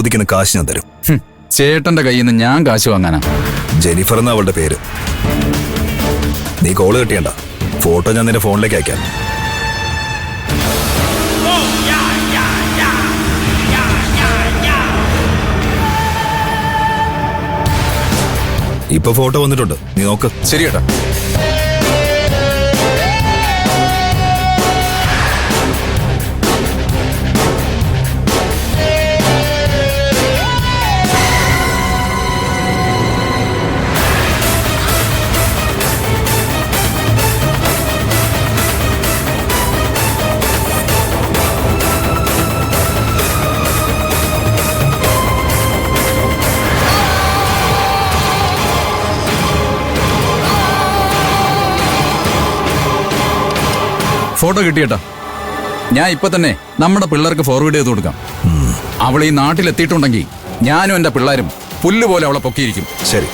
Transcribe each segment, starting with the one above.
ചോദിക്കുന്ന കാശ് ഞാൻ തരും. ചേട്ടന്റെ കയ്യിൽ നിന്ന് ഞാൻ കാശ് വാങ്ങാനാ? ജെനിഫർ എന്ന അവളുടെ പേര്. നീ കോള് കിട്ടിയണ്ട, ഫോട്ടോ ഞാൻ നിന്റെ ഫോണിലേക്ക് അയക്കാം. ഇപ്പൊ ഫോട്ടോ വന്നിട്ടുണ്ട്, നീ നോക്ക്. ശരി ഏട്ടാ. ഫോട്ടോ കിട്ടിയേട്ടാ. ഞാൻ ഇപ്പൊ തന്നെ നമ്മുടെ പിള്ളേർക്ക് ഫോർവേഡ് ചെയ്ത് കൊടുക്കാം. അവൾ ഈ നാട്ടിലെത്തിയിട്ടുണ്ടെങ്കിൽ ഞാനും എന്റെ പിള്ളേരും പുല്ലുപോലെ അവളെ പൊക്കിയിരിക്കും. ശരി,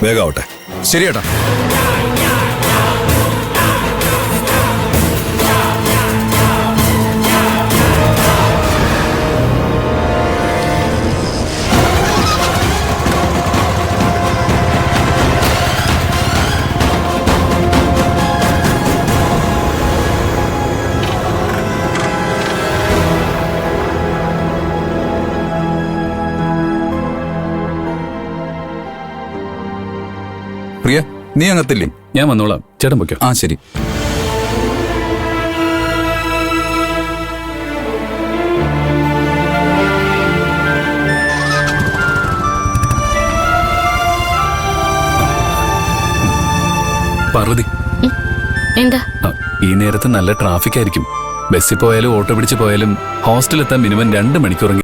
വേഗാവട്ടെ. ശരിയേട്ടാ. പ്രിയ, നീ അങ്ങത്തില്ലേ? ഞാൻ വന്നോളാം, ചേട്ടൻ പൊയ്ക്കോ. ആ ശരി. പാർവതി, എന്താ? ഈ നേരത്ത് നല്ല ട്രാഫിക് ആയിരിക്കും. ബസ്സിൽ പോയാലും ഓട്ടോ പിടിച്ച് പോയാലും ഹോസ്റ്റലെത്താൻ മിനിമം 2 മണിക്കൂറെങ്കിലും